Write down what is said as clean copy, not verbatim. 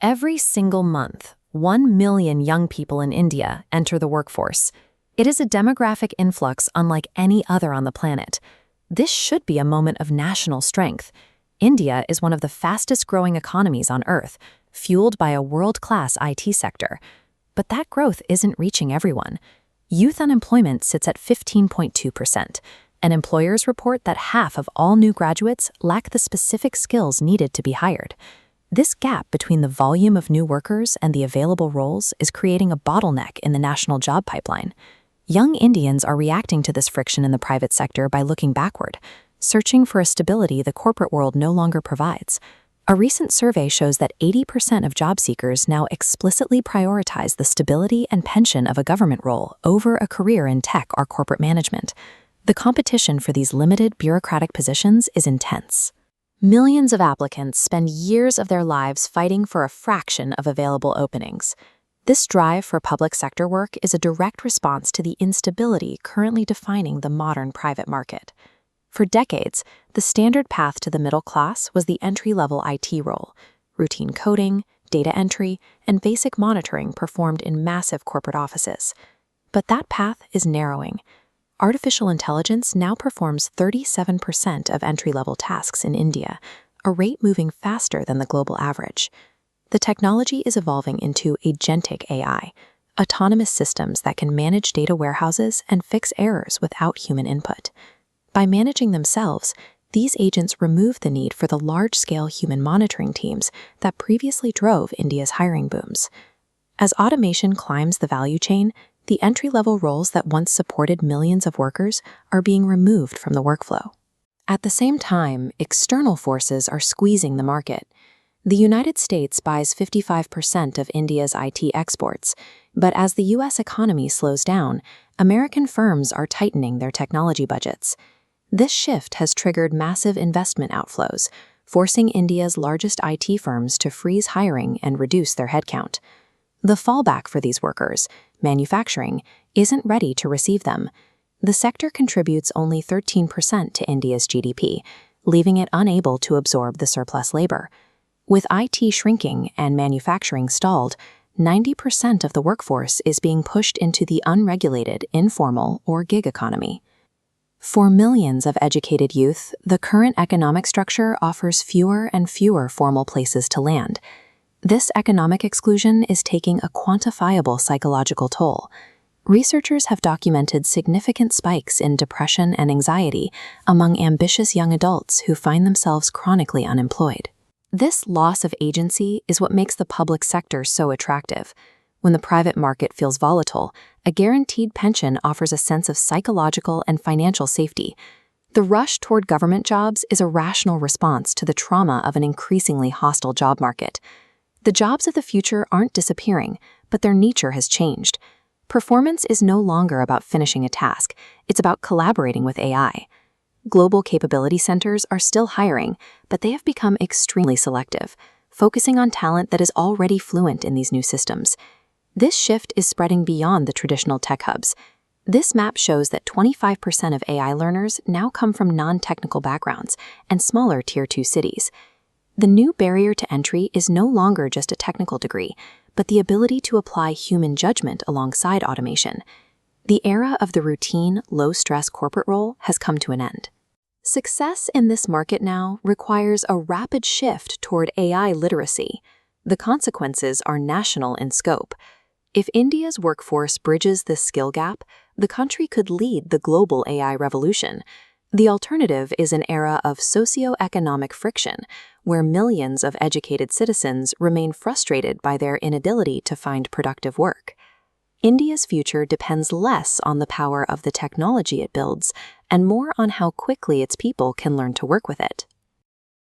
Every single month, 1 million young people in India enter the workforce. It is a demographic influx unlike any other on the planet. This should be a moment of national strength. India is one of the fastest-growing economies on Earth, fueled by a world-class IT sector. But that growth isn't reaching everyone. Youth unemployment sits at 15.2%, and employers report that half of all new graduates lack the specific skills needed to be hired. This gap between the volume of new workers and the available roles is creating a bottleneck in the national job pipeline. Young Indians are reacting to this friction in the private sector by looking backward, searching for a stability the corporate world no longer provides. A recent survey shows that 80% of job seekers now explicitly prioritize the stability and pension of a government role over a career in tech or corporate management. The competition for these limited bureaucratic positions is intense. Millions of applicants spend years of their lives fighting for a fraction of available openings. This drive for public sector work is a direct response to the instability currently defining the modern private market. For decades, the standard path to the middle class was the entry-level IT role, routine coding, data entry, and basic monitoring performed in massive corporate offices. But that path is narrowing. Artificial intelligence now performs 37% of entry-level tasks in India, a rate moving faster than the global average. The technology is evolving into agentic AI, autonomous systems that can manage data warehouses and fix errors without human input. By managing themselves, these agents remove the need for the large-scale human monitoring teams that previously drove India's hiring booms. As automation climbs the value chain, the entry-level roles that once supported millions of workers are being removed from the workflow. At the same time, external forces are squeezing the market. The United States buys 55% of India's IT exports, but as the U.S. economy slows down, American firms are tightening their technology budgets. This shift has triggered massive investment outflows, forcing India's largest IT firms to freeze hiring and reduce their headcount. The fallback for these workers, manufacturing, isn't ready to receive them. The sector contributes only 13% to India's GDP, leaving it unable to absorb the surplus labor. With IT shrinking and manufacturing stalled, 90% of the workforce is being pushed into the unregulated, informal, or gig economy. For millions of educated youth, the current economic structure offers fewer and fewer formal places to land. This economic exclusion is taking a quantifiable psychological toll. Researchers have documented significant spikes in depression and anxiety among ambitious young adults who find themselves chronically unemployed. This loss of agency is what makes the public sector so attractive. When the private market feels volatile, a guaranteed pension offers a sense of psychological and financial safety. The rush toward government jobs is a rational response to the trauma of an increasingly hostile job market. The jobs of the future aren't disappearing, but their nature has changed. Performance is no longer about finishing a task, it's about collaborating with AI. Global capability centers are still hiring, but they have become extremely selective, focusing on talent that is already fluent in these new systems. This shift is spreading beyond the traditional tech hubs. This map shows that 25% of AI learners now come from non-technical backgrounds and smaller Tier 2 cities. The new barrier to entry is no longer just a technical degree, but the ability to apply human judgment alongside automation. The era of the routine, low-stress corporate role has come to an end. Success in this market now requires a rapid shift toward AI literacy. The consequences are national in scope. If India's workforce bridges this skill gap, the country could lead the global AI revolution. The alternative is an era of socio-economic friction, where millions of educated citizens remain frustrated by their inability to find productive work. India's future depends less on the power of the technology it builds and more on how quickly its people can learn to work with it.